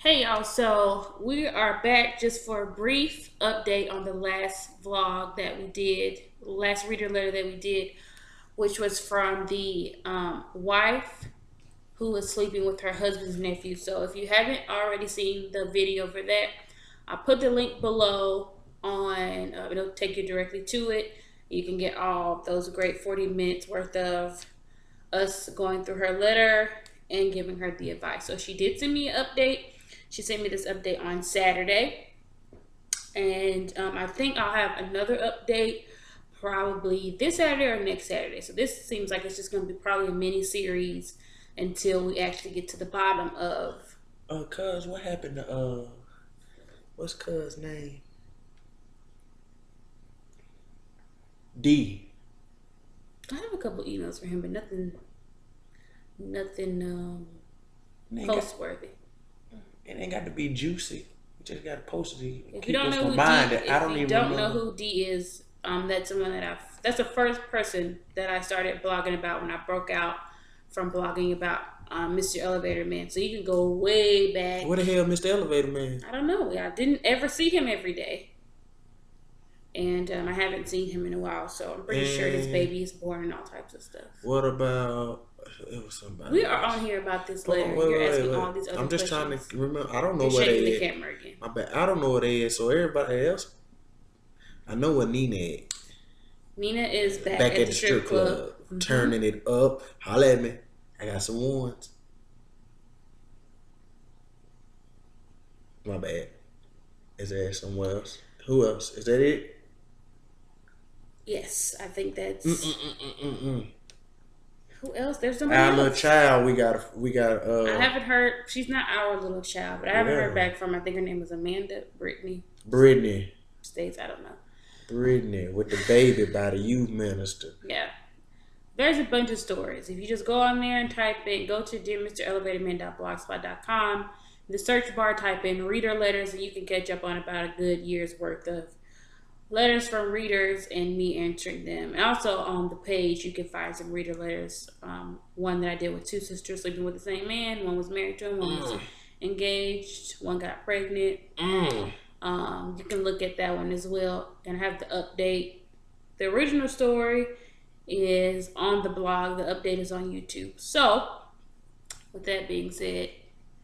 Hey y'all, so we are back just for a brief update on the last vlog that we did, last reader letter that we did, which was from the wife who was sleeping with her husband's nephew. So if you haven't already seen the video for that, I'll put the link below on, it'll take you directly to it. You can get all those great 40 minutes worth of us going through her letter and giving her the advice. So she did send me an update. She sent me this update on Saturday. And I think I'll have another update probably this Saturday or next Saturday. So this seems like it's just going to be probably a mini series until we actually get to the bottom of. Cuz, what happened to, what's Cuz' name? D. I have a couple emails for him, but nothing post-worthy. It ain't got to be juicy. You just got to post it. If you don't know who D, if you don't know who D is, that's someone that that's the first person that I started blogging about when I broke out from blogging about Mr. Elevator Man. So you can go way back. What the hell, Mr. Elevator Man? I don't know. I didn't ever see him every day. And I haven't seen him in a while, so I'm pretty sure his baby is born and all types of stuff. What about... It was somebody. We are on here about this later. You're asking all these other questions. I'm just trying to remember. I don't know what they is. The camera again. My bad. I don't know what they is. So everybody else, I know what Nina is. Nina is back at the strip club. Turning it up. Holla at me. I got some ones. My bad. Is there somewhere else? Who else? Is that it? Yes, I think that's. Who else? There's somebody our else. Little child. We got. I haven't heard. She's not our little child, but I haven't heard back from. I think her name was Amanda. Brittany. States. I don't know. Brittany with the baby by the youth minister. Yeah. There's a bunch of stories. If you just go on there and type in, go to dearmrelevatorman.blogspot.com. In the search bar, type in reader letters, and you can catch up on about a good year's worth of letters from readers and me answering them. And also on the page, you can find some reader letters. One that I did with two sisters sleeping with the same man. One was married to him, one was engaged, one got pregnant. You can look at that one as well and have the update. The original story is on the blog. The update is on YouTube. So, with that being said,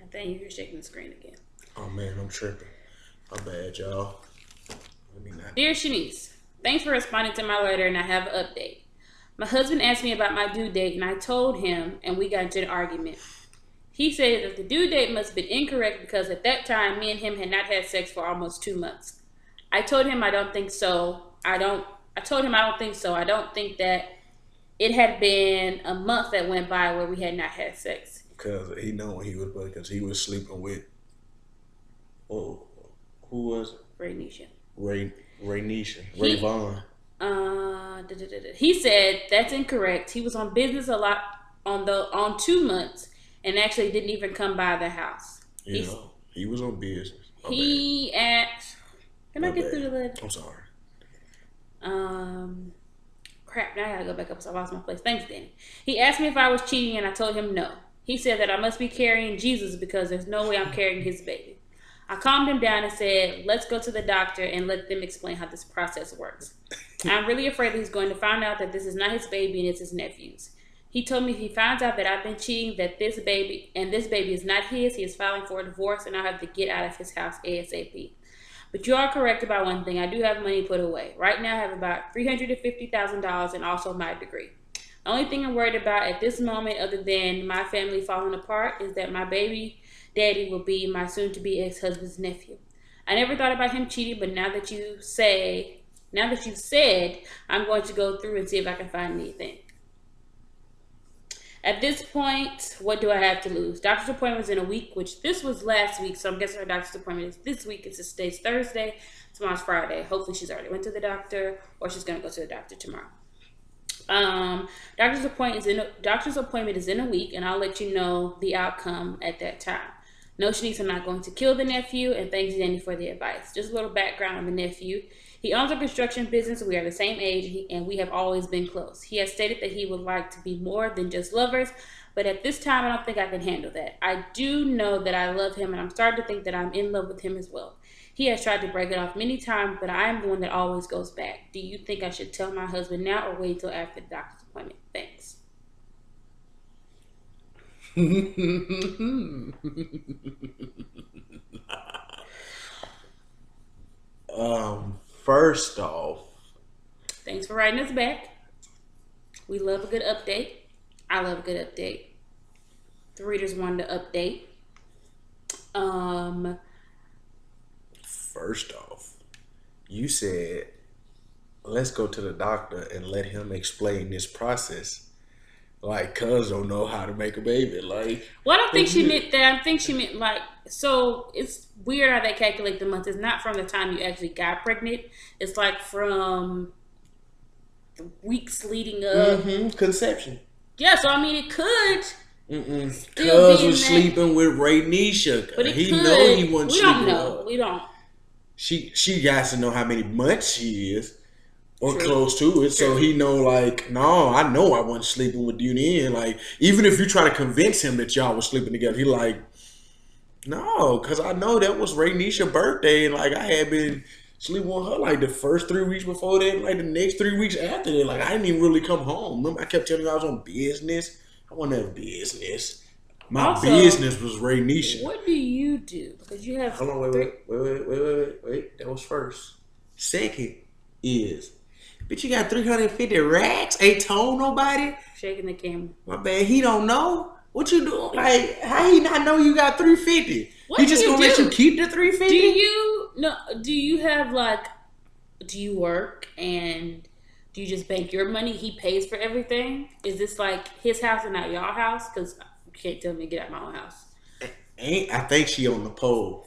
I think you're shaking the screen again. Oh man, I'm tripping. My bad, y'all. Dear Shanice, thanks for responding to my letter, and I have an update. My husband asked me about my due date, and I told him, and we got into an argument. He said that the due date must have been incorrect because at that time, me and him had not had sex for almost 2 months. I told him I don't think so. I told him I don't think so. I don't think that it had been a month that went by where we had not had sex. Because he know when he was, because he was sleeping with, who was it? Raynisha. Vaughn. He said that's incorrect. He was on business a lot on 2 months and actually didn't even come by the house. Yeah, he was on business. He asked. Can I get through the letter? I'm sorry. Crap, now I gotta go back up so I lost my place. Thanks, Danny. He asked me if I was cheating and I told him no. He said that I must be carrying Jesus because there's no way I'm carrying his baby. I calmed him down and said, let's go to the doctor and let them explain how this process works. I'm really afraid that he's going to find out that this is not his baby and it's his nephew's. He told me if he finds out that I've been cheating, that this baby is not his, he is filing for a divorce and I'll have to get out of his house ASAP. But you are correct about one thing. I do have money put away. Right now I have about $350,000 and also my degree. The only thing I'm worried about at this moment, other than my family falling apart, is that my baby daddy will be my soon-to-be ex-husband's nephew. I never thought about him cheating, but now that you've said, I'm going to go through and see if I can find anything. At this point, what do I have to lose? Doctor's appointment was in a week, which this was last week, so I'm guessing her doctor's appointment is this week. It's today's Thursday. Tomorrow's Friday. Hopefully she's already went to the doctor, or she's going to go to the doctor tomorrow. Doctor's appointment is in a week, and I'll let you know the outcome at that time. No, Shanice, I'm not going to kill the nephew, and thanks, Danny, for the advice. Just a little background on the nephew. He owns a construction business. We are the same age, and we have always been close. He has stated that he would like to be more than just lovers, But at this time, I don't think I can handle that. I do know that I love him, and I'm starting to think that I'm in love with him as well. He has tried to break it off many times, but I am the one that always goes back. Do you think I should tell my husband now or wait till after the doctor's appointment? Thanks. First off, Thanks for writing us back. We love a good update. I love a good update. The readers wanted to update. Um, first off, you said let's go to the doctor and let him explain this process. Like, cuz don't know how to make a baby. Like, well, I don't think she meant that. I think she meant like, so it's weird how they calculate the months. It's not from the time you actually got pregnant. It's like from the weeks leading up. Conception. Yeah, so I mean, it could. Cuz was sleeping with Ray Nisha. But it he could. know he wasn't we sleeping don't know. with her. We don't. She got to know how many months she is. Or True. close to it, so he know like, no, I know I wasn't sleeping with you then. Like, even if you try to convince him that y'all was sleeping together, he like, no, because I know that was Ray Nisha's birthday, and like I had been sleeping with her like the first 3 weeks before that, and like the next 3 weeks after that. Like I didn't even really come home. Remember, I kept telling you I was on business. I wasn't have business. My Also, business was Ray Nisha. What do you do? Because you have. Hold on, wait. That was first. Second is. Bitch, you got 350 racks? Ain't told nobody? Shaking the camera. My bad, he don't know? What you doing? Like, how he not know you got 350? What He do just you gonna let do? you keep the 350? Do you have like, do you work and do you just bank your money? He pays for everything? Is this like his house and not your house? Because you can't tell me to get out of my own house. I think she on the pole.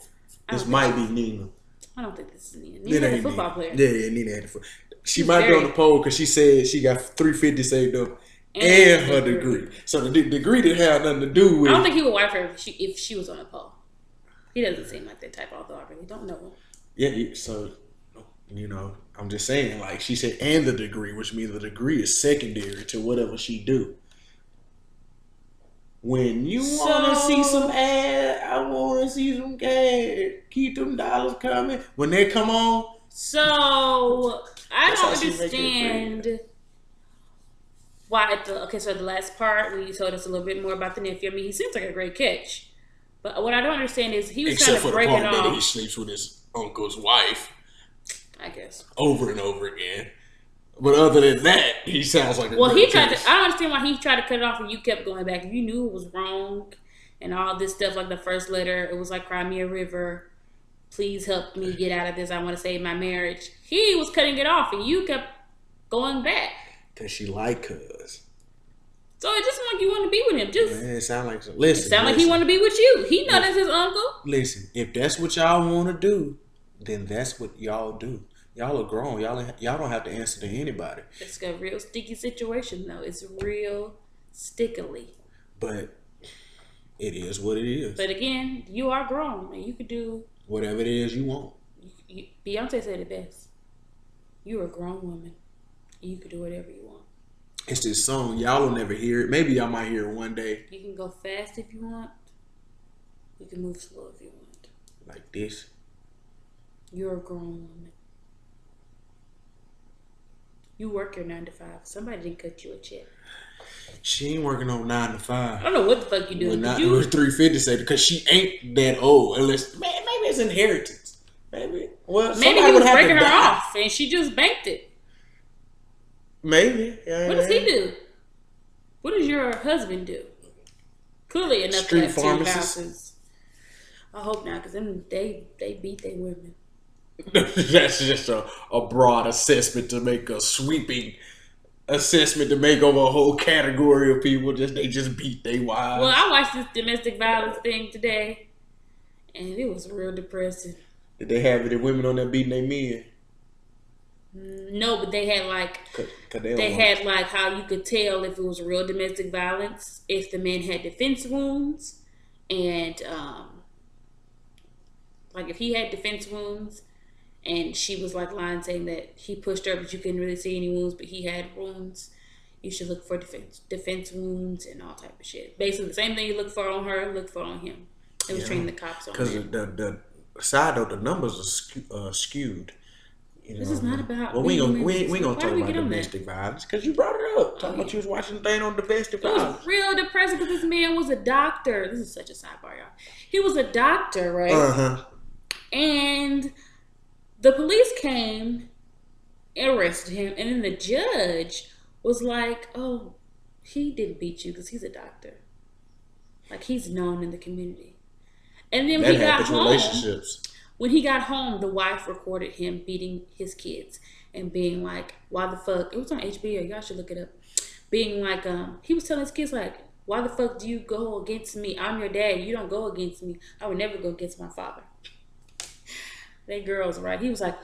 This might be Nina. I don't think this is Nina. Nina's a football player. Yeah, Nina had the football. She might be on the pole because she said she got 350 saved up and her degree. So the degree didn't have nothing to do with. I don't think he would wife her if she was on the pole. He doesn't seem like that type, although I really don't know him. Yeah, so I'm just saying, like she said, and the degree, which means the degree is secondary to whatever she do. When you want to see some ad, I want to see some cash. Keep them dollars coming. When they come on. So I don't understand why so the last part when you told us a little bit more about the nephew, I mean, he seems like a great catch. But what I don't understand is he was trying to break it off. Except for the part that he sleeps with his uncle's wife. I guess. Over and over again. But other than that, he sounds like a great catch. I don't understand why he tried to cut it off and you kept going back. If you knew it was wrong and all this stuff, like the first letter, it was like cry me a river. Please help me get out of this. I want to save my marriage. He was cutting it off and you kept going back. Because she like us. So it just like you want to be with him. It sound like listen. It sound like he want to be with you. He know that's his uncle. Listen, if that's what y'all want to do, then that's what y'all do. Y'all are grown. Y'all don't have to answer to anybody. It's a real sticky situation though. It's real stickily. But it is what it is. But again, you are grown and you could do whatever it is you want. Beyonce said it best. You're a grown woman. And you can do whatever you want. It's this song. Y'all will never hear it. Maybe y'all might hear it one day. You can go fast if you want. You can move slow if you want. Like this. You're a grown woman. You work your 9 to 5. Somebody didn't cut you a check. She ain't working on 9 to 5. I don't know what the fuck you doing. It was 350 say because she ain't that old. Unless maybe it's inheritance. Maybe. Well, maybe he was breaking her off and she just banked it. Maybe. What does he do? What does your husband do? Clearly enough Street to have 2 pharmacist. houses. I hope not, because they beat their women. That's just a broad assessment to make a sweeping assessment to make over a whole category of people. They just beat their wives. Well, I watched this domestic violence thing today, and it was real depressing. Did they have any women on there beating their men? No, but they had like how you could tell if it was real domestic violence if the men had defense wounds, and like if he had defense wounds. And she was like lying saying that he pushed her, but you couldn't really see any wounds, but he had wounds. You should look for defense wounds and all type of shit. Basically, the same thing you look for on her, look for on him. It was training the cops on because him. the side note, the numbers are skewed. This is not about. Well, we ain't gonna talk about domestic violence because you brought it up. Talking about you was watching the thing on domestic violence. It was real depressing because this man was a doctor. This is such a sidebar, y'all. He was a doctor, right? And the police came and arrested him, and then the judge was like, "Oh, he didn't beat you because he's a doctor. Like he's known in the community." And then when he got home, relationships. When he got home, the wife recorded him beating his kids and being like, "Why the fuck?" It was on HBO. Y'all should look it up. Being like, he was telling his kids like, "Why the fuck do you go against me? I'm your dad. You don't go against me. I would never go against my father." That girl's right. He was like,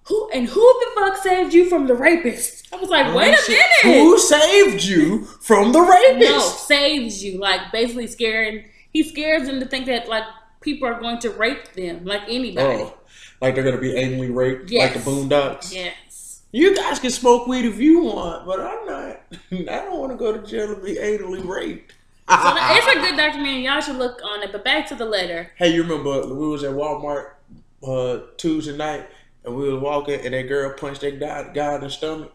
who the fuck saved you from the rapist? I was like, wait a minute. Who saved you from the rapist? No, saves you. Like basically he scares them to think that like people are going to rape them, like anybody. Oh, like they're going to be anally raped, yes. like the Boondocks? Yes. You guys can smoke weed if you want, but I'm not. I don't want to go to jail and be anally raped. So it's a good documentary. Y'all should look on it. But back to the letter. Hey, you remember we was at Walmart Tuesday night and we was walking and that girl punched that guy in the stomach?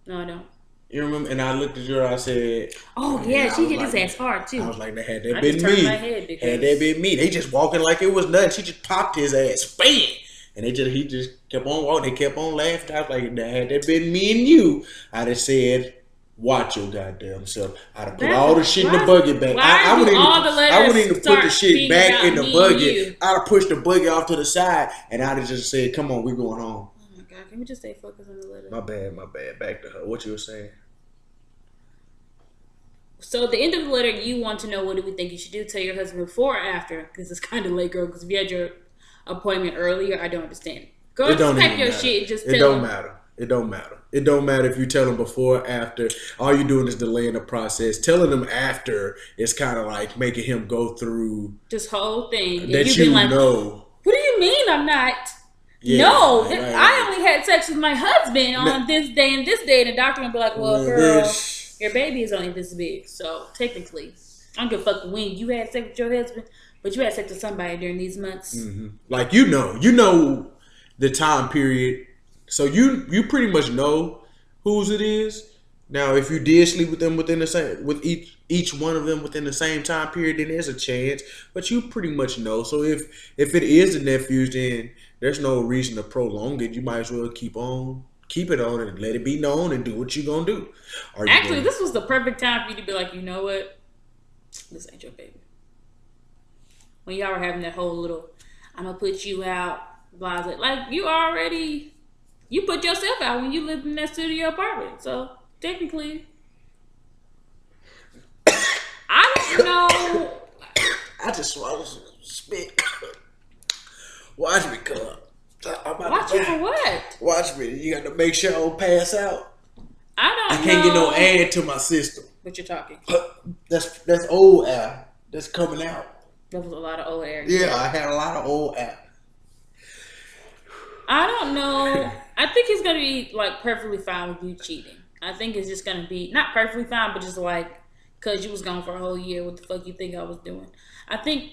No, I don't. You remember? And I looked at her and I said, "Oh yeah, she hit his ass hard too." I was like, "Had that been me, had that been me, they just walking like it was nothing. She just popped his ass, bam!" And he just kept on walking. They kept on laughing. I was like, "Had that been me and you, I'd have said, watch your goddamn self. I'd have put all the shit in the buggy back. I wouldn't even put the shit back in the buggy. I'd have pushed the buggy off to the side, and I'd have just said, come on, we going home." Oh my god, can we just stay focused on the letter? My bad. Back to her. What you were saying? So at the end of the letter, you want to know what do we think you should do? Tell your husband before or after? Because it's kind of late, girl. Because if you had your appointment earlier, I don't understand. Girl, just pack your shit. Just tell him. It don't matter. It don't matter if you tell them before or after. All you're doing is delaying the process. Telling them after is kind of like making him go through this whole thing. That you like, know. What do you mean I'm not? Yeah, no, I only had sex with my husband on this day and this day. And the doctor would be like, well, girl, your baby is only this big. So technically, I don't give a fuck when you had sex with your husband, but you had sex with somebody during these months. Mm-hmm. Like, you know the time period. So you pretty much know whose it is. Now, if you did sleep with them with each one of them within the same time period, then there's a chance. But you pretty much know. So if it is the nephews, then there's no reason to prolong it. You might as well keep it on and let it be known and do what you're gonna do. Actually, this was the perfect time for you to be like, you know what? This ain't your baby. When y'all were having that whole little, I'm gonna put you out, blah, blah. Like you put yourself out when you lived in that studio apartment. So technically, I don't know. I just swallowed some spit. Watch me, cuz. Watch you for what? Watch me. You got to make sure I don't pass out. I can't get no air to my system. What you're talking? That's old air that's coming out. There was a lot of old air. Yeah, I had a lot of old air. I don't know. I think he's gonna be like perfectly fine with you cheating. I think it's just gonna be not perfectly fine, but just like, cause you was gone for a whole year. What the fuck you think I was doing? I think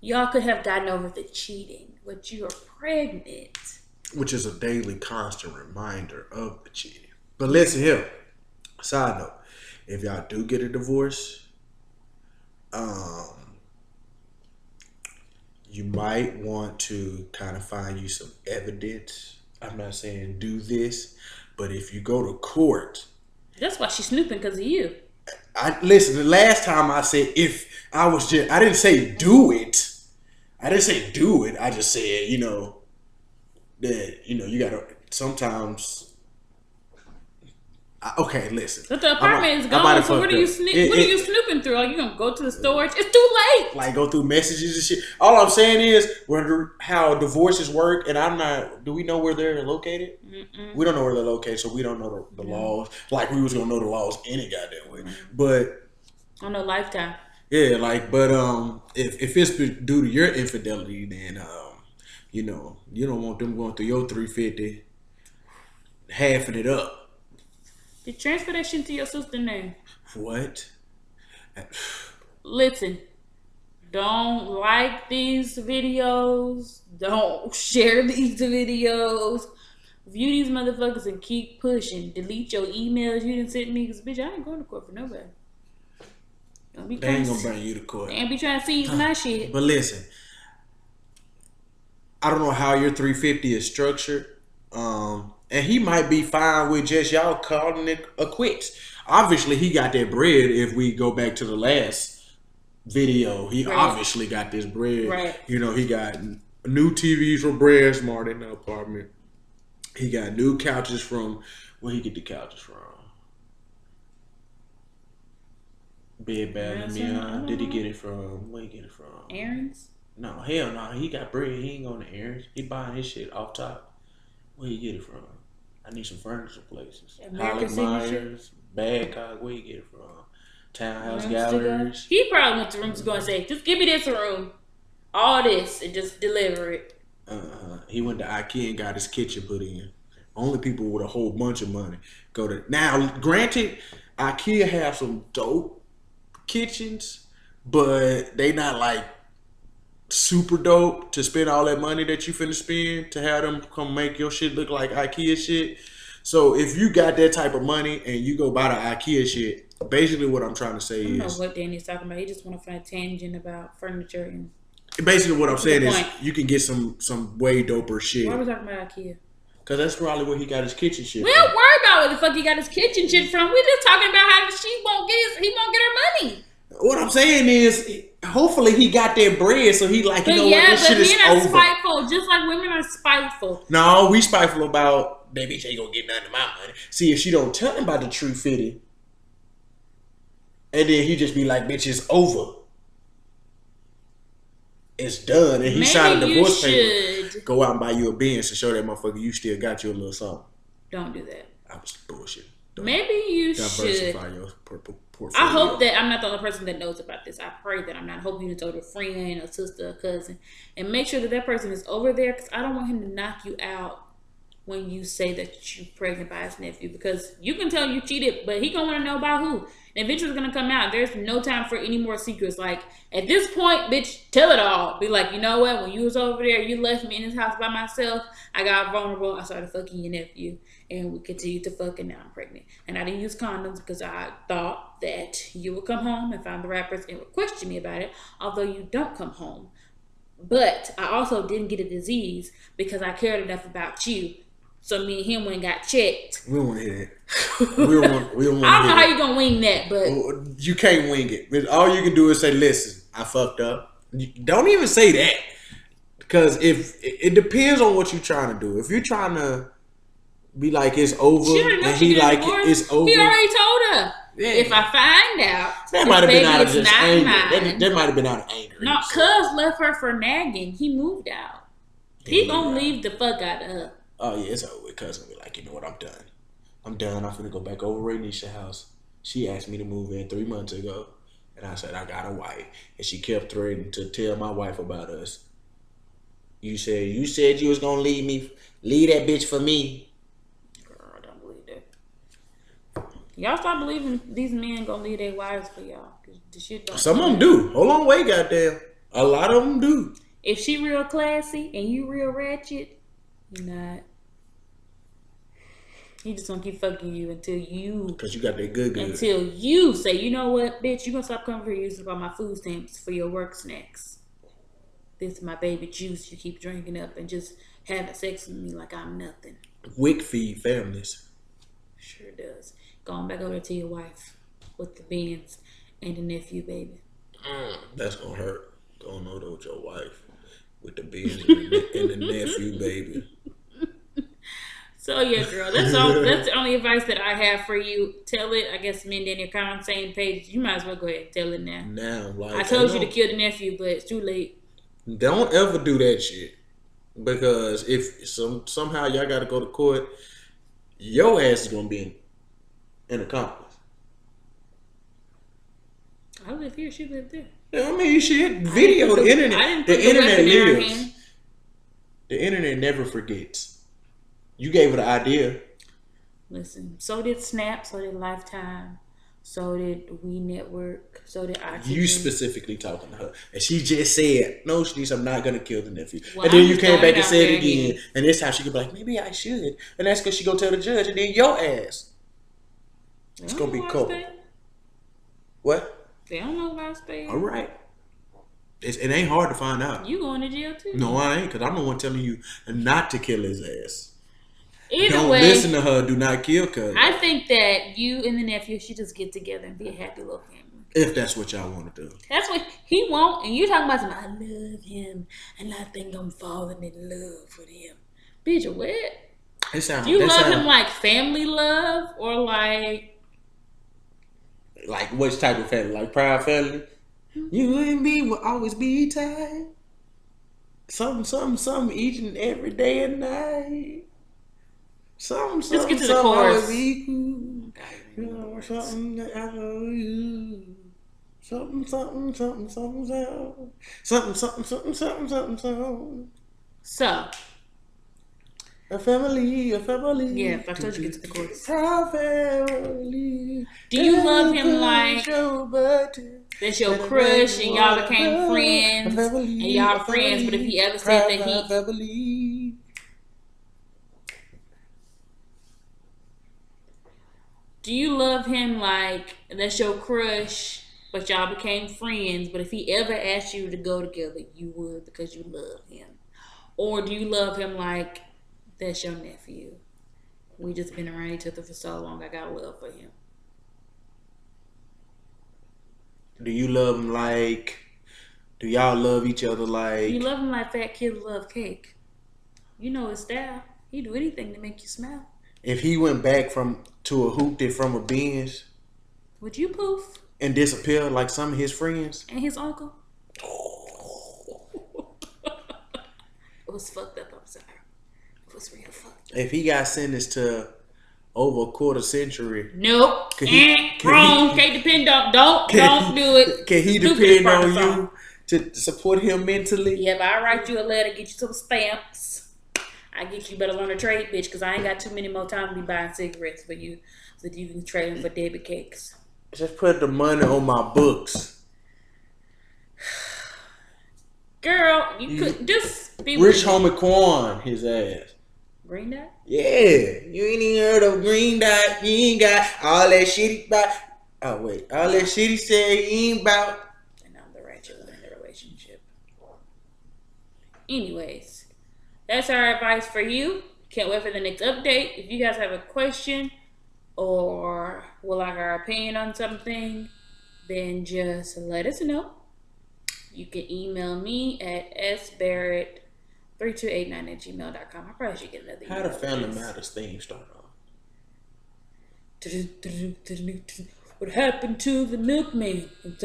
y'all could have gotten over the cheating, but you're pregnant. Which is a daily constant reminder of the cheating. But listen here. Side note, if y'all do get a divorce, you might want to kind of find you some evidence. I'm not saying do this, but if you go to court. That's why she's snooping, because of you. Listen, the last time I said I didn't say do it. I didn't say do it. I just said, that, you gotta sometimes. Okay, listen. But the apartment is gone, so what are you snooping through? Like, you gonna go to the storage? It's too late. Like, go through messages and shit. All I'm saying is how divorces work, and do we know where they're located? Mm-mm. We don't know where they're located, so we don't know the laws. Like, we was gonna know the laws any goddamn way. But on a lifetime. Yeah, if it's due to your infidelity, then you don't want them going through your 350, halving it up. You transfer that shit to your sister's name. What? Listen, don't like these videos. Don't share these videos. View these motherfuckers and keep pushing. Delete your emails you didn't send me. Because, bitch, I ain't going to court for nobody. Don't be They ain't gonna bring you to court. They ain't be trying to seize my shit. But listen, I don't know how your 350 is structured. And he might be fine with just y'all calling it a quits. Obviously, he got that bread. If we go back to the last video, he obviously got this bread. Right. You know, he got new TVs from Brad Smart in the apartment. He got new couches from where he get the couches from? Bed Bath & Beyond. Did he get it from? Where he get it from? Aaron's? No, hell no. He got bread. He ain't going to Aaron's. He buying his shit off top. Where he get it from? I need some furniture places. Holly Myers, Badcock. Where he get it from? Townhouse Galleries. He probably went to rooms to go and say, just give me this room, all this, and just deliver it. He went to IKEA and got his kitchen put in. Only people with a whole bunch of money go to. Now, granted, IKEA have some dope kitchens, but they not like super dope to spend all that money that you finna spend to have them come make your shit look like IKEA shit. So if you got that type of money and you go buy the IKEA shit, basically what I'm trying to say is, I don't know what Danny's talking about. He just want to find a tangent about furniture and. Basically what I'm saying is you can get some way doper shit. Why are we talking about IKEA? Because that's probably where he got his kitchen shit We don't worry about where the fuck he got his kitchen shit from. We just talking about how he won't get her money. What I'm saying is, hopefully he got that bread, so he like, you know what, this shit is over. Men are spiteful, just like women are spiteful. No, we spiteful about, that bitch ain't gonna get none of my money. See, if she don't tell him about the true fitty, and then he just be like, bitch, it's over. It's done, and he signed a divorce paper. Go out and buy you a Benz to show that motherfucker you still got your little something. Don't do that. I was bullshit. Maybe you should. Your portfolio. I hope that I'm not the only person that knows about this. I pray that I'm not. I hope you told a friend, a sister, a cousin, and make sure that that person is over there, because I don't want him to knock you out when you say that you're pregnant by his nephew, because you can tell you cheated, but he gonna want to know about who. And eventually it's gonna come out. There's no time for any more secrets. Like, at this point, bitch, tell it all. Be like, you know what? When you was over there, you left me in this house by myself. I got vulnerable. I started fucking your nephew, and we continued to fuck, and now I'm pregnant. And I didn't use condoms because I thought that you would come home and find the rappers and would question me about it. Although you don't come home. But I also didn't get a disease because I cared enough about you. So me and him went and got checked. We don't want to hear that. We don't want I don't know how you gonna wing that, but you can't wing it. All you can do is say, "Listen, I fucked up." Don't even say that, because if it depends on what you're trying to do. If you're trying to be like it's over, and he like it's over, he already told her. Yeah. If I find out, that might have been out of just anger. That might have been out of anger. No, cuz left her for nagging. He moved out. He gonna leave the fuck out of her. Oh yeah, it's over. Cuz gonna be like, you know what, I'm done. I'm finna go back over Rainisha's house. She asked me to move in 3 months ago, and I said I got a wife, and she kept threatening to tell my wife about us. You said you was gonna leave that bitch for me. Girl, I don't believe that. Y'all stop believing these men gonna leave their wives for y'all. The shit don't. Some of them do. Hold on, wait, goddamn. A lot of them do. If she real classy and you real ratchet, you're not. He just gonna keep fucking you until you. Because you got that good. Until you say, you know what, bitch, you gonna stop coming here using all my food stamps for your work snacks. This is my baby juice you keep drinking up and just having sex with me like I'm nothing. Wick feed families. Sure does. Going back over to your wife with the Benz and the nephew, baby. That's gonna hurt. Going over with your wife with the Benz and the nephew, baby. So yeah, girl, that's all. That's the only advice that I have for you. Tell it. I guess me and Danny are kind of on the same page. You might as well go ahead and tell it now. Now, like I told you to kill the nephew, but it's too late. Don't ever do that shit, because if somehow y'all got to go to court, your ass is gonna be an accomplice. I live here. She lived there. Yeah, I mean, shit. Video, the internet. The internet lives. The internet never forgets. You gave her the idea. Listen, so did Snap, so did Lifetime, so did We Network, so did You Oxygen. specifically talking to her, and she just said, "No, Shanice, I'm not gonna kill the nephew." Well, And I'm then you just came throwing back it and out said there it again, again. and this time she could be like, "Maybe I should," and that's because she go tell the judge, and then your ass, They it's don't gonna know be where I cold. stay. What? They don't know where I All stay. right, it ain't hard to find out. You going to jail too? No, I ain't, because I'm the one telling you not to kill his ass. Either Don't way, listen to her. Do not kill cuz. I think that you and the nephew should just get together and be a happy little family. If that's what y'all want to do. That's what he won't. And you talking about something, I love him and I think I'm falling in love with him. Bitch, what? Do you love him like family love or like which type of family? Like proud family? You and me will always be tight. Something each and every day and night. Let's get to the chorus. Always equal. Something that I love you. Something. So, A family. yeah, I told you to get to the chorus. Proud family. Do you love him like that's your crush and y'all became friends and y'all friends, but if he ever said that he do you love him like that's your crush, but y'all became friends, but if he ever asked you to go together, you would because you love him? Or do you love him like that's your nephew? We just been around each other for so long, I got love for him. Do you love him like? Do y'all love each other like? You love him like fat kids love cake. You know his style. He do anything to make you smile. If he went back to a hoopty from a Benz Would you poof? and disappear like some of his friends? And his uncle? It was fucked up, I'm sorry. It was real fucked up. If he got sentenced to over a quarter century, Nope. Wrong. Can't depend on. Don't do it. Can he Stupidest depend part on of the song. you to support him mentally? Yeah, if I write you a letter, get you some stamps. I get you better learn a trade, bitch, because I ain't got too many more time to be buying cigarettes for you so that you can trade them for debit cakes. Just put the money on my books. Girl, you could just be Rich homie Quan, his ass. Green dot? Yeah, you ain't even heard of Green Dot. You ain't got all that shit about. Oh wait, all that shit he said he ain't about. And I'm the ratchet one in the relationship. Anyways, that's our advice for you. Can't wait for the next update. If you guys have a question or would like our opinion on something, then just let us know. You can email me at sbarrett3289@gmail.com. I probably should get another email. How the Family Matters theme start off? What happened to the milkman? And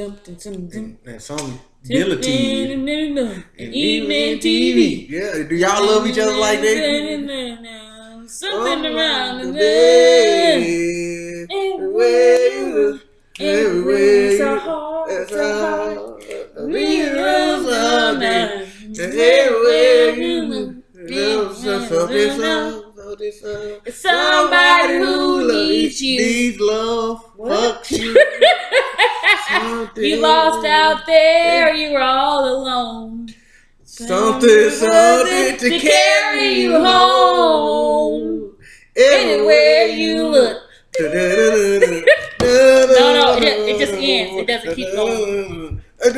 some ability and evening TV. Yeah, do y'all love each other like that? Something around the bed. Everywhere it's a heart, it's a heart. It's somebody who needs you. Needs love. Fuck you. You lost out there, you were all alone. Something to carry you home. Anywhere you look. No, it just ends. It doesn't keep going. No,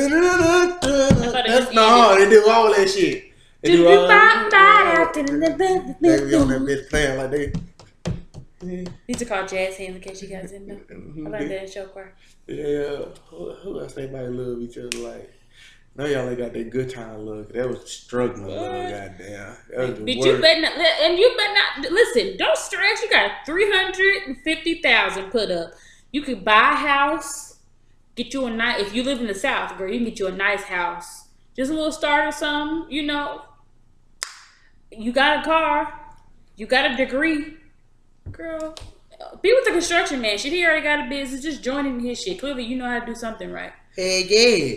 they do all that shit. They do all that. They be on that bitch playing like they. These are called jazz hands in case you guys didn't know. I learned that in show choir. Yeah, who else they might love each other like? No, y'all ain't got that good time look. That was struggling love, goddamn. That was the But worst. you better not listen. Don't stress. You got 350,000 put up. You could buy a house, get you a nice. If you live in the South, girl, you can get you a nice house. Just a little start or something. You know. You got a car. You got a degree, girl. Be with the construction man. Shit, he already got a business. Just join in his shit. Clearly, you know how to do something right. Hey, yeah.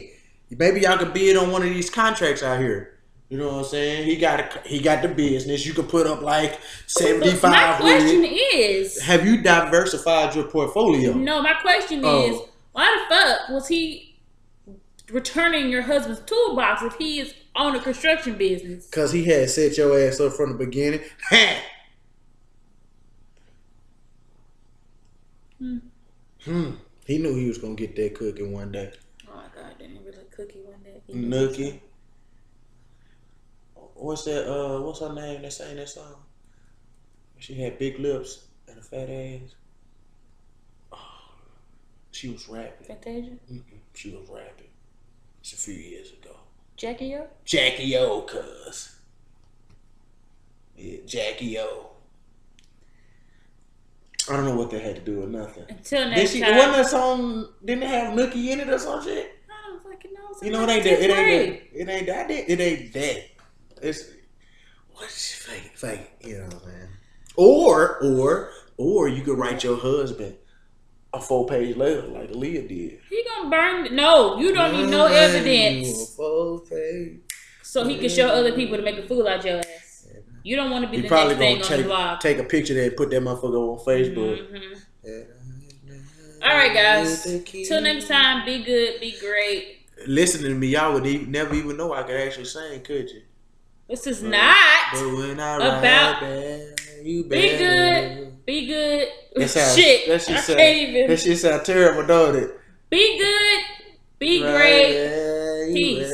Maybe y'all could bid on one of these contracts out here. You know what I'm saying? He got the business. You can put up like But my 75 question with it. is, Have you diversified your portfolio? no, my question is, Oh, why the fuck was he returning your husband's toolbox if he is on a construction business? because he had set your ass up from the beginning. He knew he was gonna get that cooking one day. Oh my god, didn't he really cookie one day? Nookie. What's that? What's her name that sang that song? She had big lips and a fat ass. Oh, she was rapping. Fantasia? She was rapping. It's a few years ago. Jackie O? Jackie O, cuz. Yeah, Jackie O. I don't know what that had to do with nothing. Until next time. Wasn't that song? Didn't it have Nookie in it or some shit? I don't fucking know. You know, it ain't that. It ain't that. It ain't that. It's what's fake. You know what I'm saying? Or you could write your husband a 4-page letter like Aaliyah did. He gonna burn. No, you don't need no evidence. 4-page. So he can show other people to make a fool out your ass. You don't want to be You the probably next thing gonna on the blog. take a picture there and put that motherfucker on Facebook. All right, guys. Till next time, be good, be great. Listening to me, y'all would never even know I could actually sing, could you? This is not about you be good, be good. That sounds, Shit, that shit sound terrible, don't it? Be good, be great. Peace.